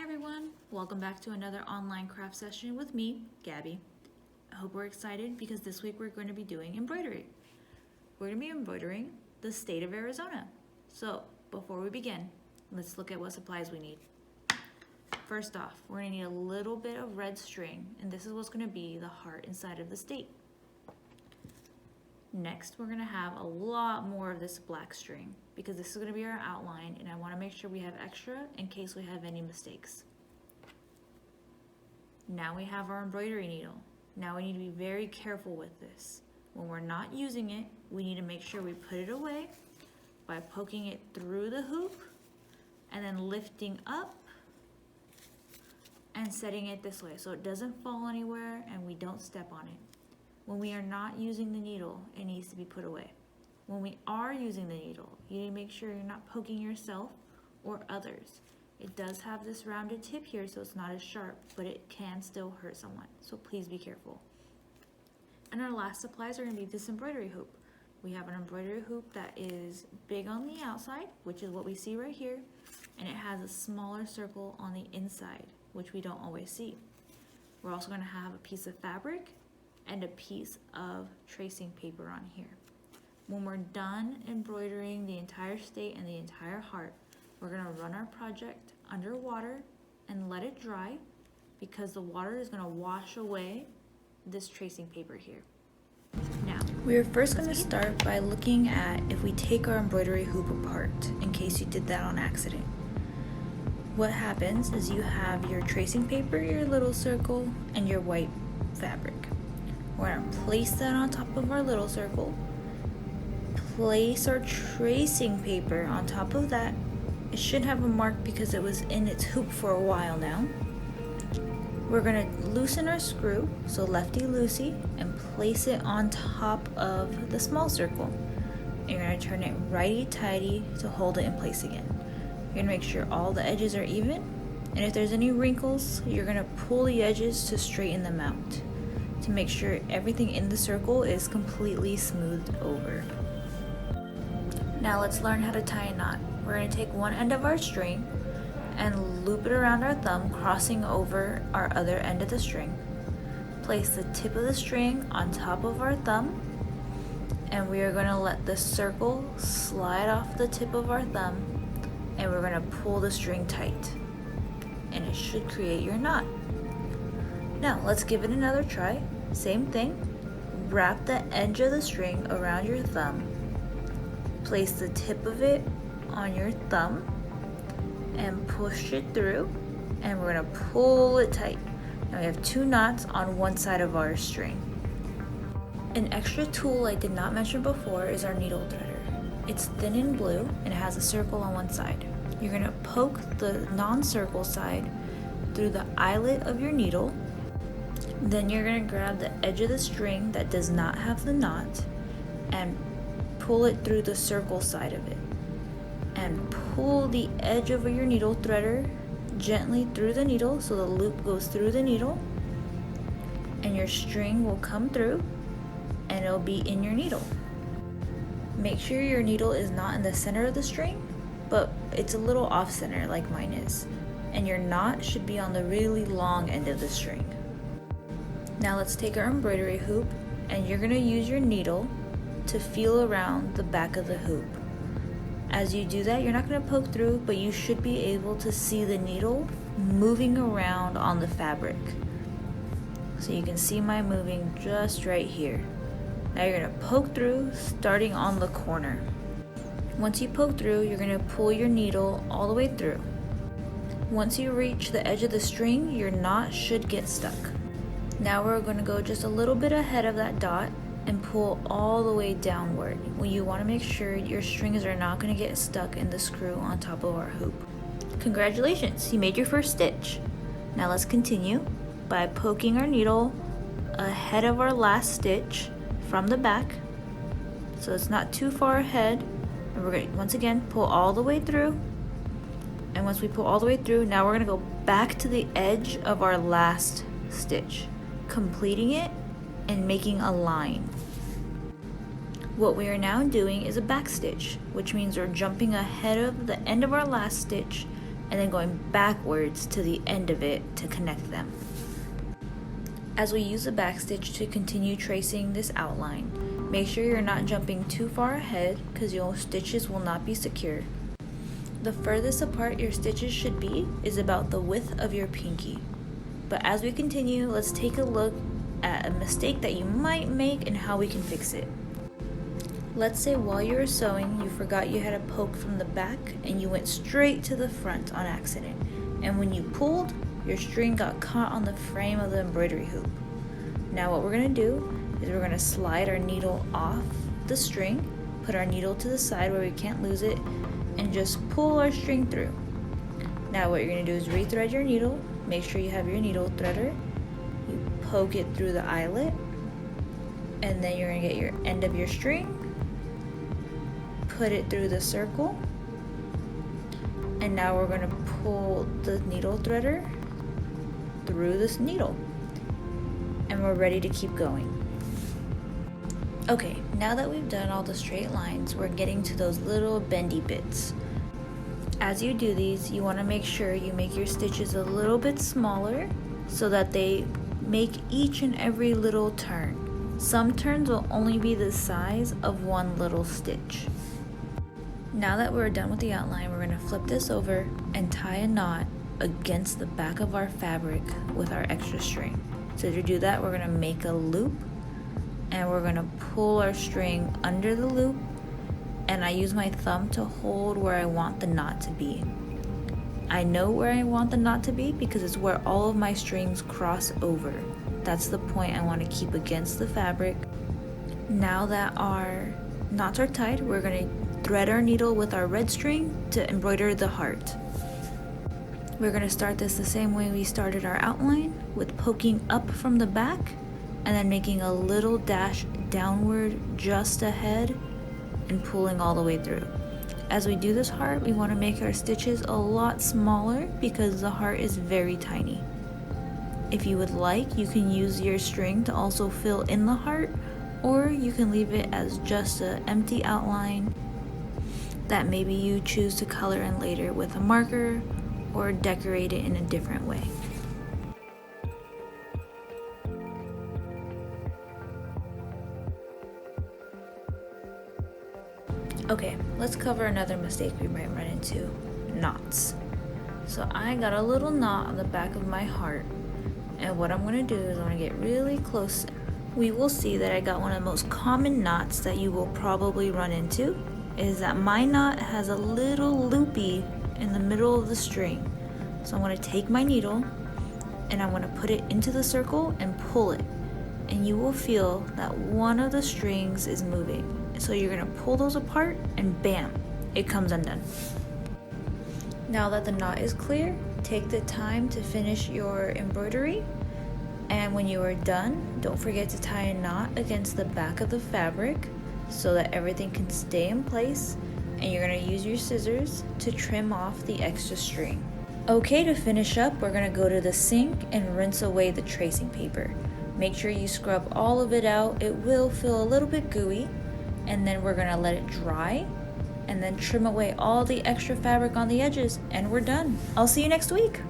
everyone, welcome back to another online craft session with me, Gabby. I hope we're excited because this week we're going to be doing embroidery. We're going to be embroidering the state of Arizona. So before we begin, let's look at what supplies we need. First off, we're going to need a little bit of red string, and this is what's going to be the heart inside of the state. Next, we're going to have a lot more of this black string because this is going to be our outline, and I want to make sure we have extra in case we have any mistakes. Now we have our embroidery needle. Now we need to be very careful with this. When we're not using it, we need to make sure we put it away by poking it through the hoop and then lifting up and setting it this way so it doesn't fall anywhere and we don't step on it. When we are not using the needle, it needs to be put away. When we are using the needle, you need to make sure you're not poking yourself or others. It does have this rounded tip here, so it's not as sharp, but it can still hurt someone, so please be careful. And our last supplies are going to be this embroidery hoop. We have an embroidery hoop that is big on the outside, which is what we see right here, and it has a smaller circle on the inside, which we don't always see. We're also going to have a piece of fabric and a piece of tracing paper on here. When we're done embroidering the entire state and the entire heart, we're gonna run our project underwater and let it dry because the water is gonna wash away this tracing paper here. Now, we are first gonna start by looking at if we take our embroidery hoop apart, in case you did that on accident. What happens is you have your tracing paper, your little circle, and your white fabric. We're going to place that on top of our little circle, place our tracing paper on top of that. It should have a mark because it was in its hoop for a while now. We're going to loosen our screw, so lefty-loosey, and place it on top of the small circle. You're going to turn it righty-tighty to hold it in place again. You're going to make sure all the edges are even, and if there's any wrinkles, you're going to pull the edges to straighten them out, to make sure everything in the circle is completely smoothed over. Now let's learn how to tie a knot. We're going to take one end of our string and loop it around our thumb, crossing over our other end of the string. Place the tip of the string on top of our thumb, and we are going to let the circle slide off the tip of our thumb, and we're going to pull the string tight, and it should create your knot. Now let's give it another try. Same thing, wrap the edge of the string around your thumb, place the tip of it on your thumb and push it through, and we're going to pull it tight. Now we have two knots on one side of our string. An extra tool I did not mention before is our needle threader. It's thin and blue and it has a circle on one side. You're going to poke the non-circle side through the eyelet of your needle. Then you're going to grab the edge of the string that does not have the knot and pull it through the circle side of it. And pull the edge of your needle threader gently through the needle so the loop goes through the needle, and your string will come through and it'll be in your needle. Make sure your needle is not in the center of the string, but it's a little off center like mine is. And your knot should be on the really long end of the string. Now let's take our embroidery hoop, and you're going to use your needle to feel around the back of the hoop. As you do that, you're not going to poke through, but you should be able to see the needle moving around on the fabric. So you can see mine moving just right here. Now you're going to poke through, starting on the corner. Once you poke through, you're going to pull your needle all the way through. Once you reach the edge of the string, your knot should get stuck. Now we're going to go just a little bit ahead of that dot and pull all the way downward. When you want to make sure your strings are not going to get stuck in the screw on top of our hoop. Congratulations, you made your first stitch. Now let's continue by poking our needle ahead of our last stitch from the back, so it's not too far ahead. And we're going to once again pull all the way through. And once we pull all the way through, now we're going to go back to the edge of our last stitch, completing it and making a line. What we are now doing is a back stitch, which means we're jumping ahead of the end of our last stitch and then going backwards to the end of it to connect them. As we use the backstitch to continue tracing this outline, make sure you're not jumping too far ahead because your stitches will not be secure. The furthest apart your stitches should be is about the width of your pinky. But as we continue, let's take a look at a mistake that you might make and how we can fix it. Let's say while you were sewing, you forgot you had a poke from the back and you went straight to the front on accident. And when you pulled, your string got caught on the frame of the embroidery hoop. Now what we're gonna do is we're gonna slide our needle off the string, put our needle to the side where we can't lose it, and just pull our string through. Now what you're gonna do is rethread your needle, make sure you have your needle threader, you poke it through the eyelet, and then you're gonna get your end of your string, put it through the circle, and now we're gonna pull the needle threader through this needle, and we're ready to keep going. Okay, now that we've done all the straight lines, we're getting to those little bendy bits. As you do these, you want to make sure you make your stitches a little bit smaller so that they make each and every little turn. Some turns will only be the size of one little stitch. Now that we're done with the outline, we're going to flip this over and tie a knot against the back of our fabric with our extra string. So to do that, we're going to make a loop and we're going to pull our string under the loop, and I use my thumb to hold where I want the knot to be. I know where I want the knot to be because it's where all of my strings cross over. That's the point I want to keep against the fabric. Now that our knots are tied, we're going to thread our needle with our red string to embroider the heart. We're going to start this the same way we started our outline, with poking up from the back and then making a little dash downward just ahead and pulling all the way through. As we do this heart, we want to make our stitches a lot smaller because the heart is very tiny. If you would like, you can use your string to also fill in the heart, or you can leave it as just an empty outline that maybe you choose to color in later with a marker or decorate it in a different way. Okay, let's cover another mistake we might run into, knots. So I got a little knot on the back of my heart, and what I'm going to do is I'm going to get really close. We will see that I got one of the most common knots that you will probably run into, is that my knot has a little loopy in the middle of the string. So I'm going to take my needle and I'm going to put it into the circle and pull it, and you will feel that one of the strings is moving. So you're going to pull those apart and bam, it comes undone. Now that the knot is clear, take the time to finish your embroidery, and when you are done, don't forget to tie a knot against the back of the fabric so that everything can stay in place, and you're going to use your scissors to trim off the extra string. Okay, to finish up, we're going to go to the sink and rinse away the tracing paper. Make sure you scrub all of it out. It will feel a little bit gooey, and then we're going to let it dry and then trim away all the extra fabric on the edges, and we're done. I'll see you next week.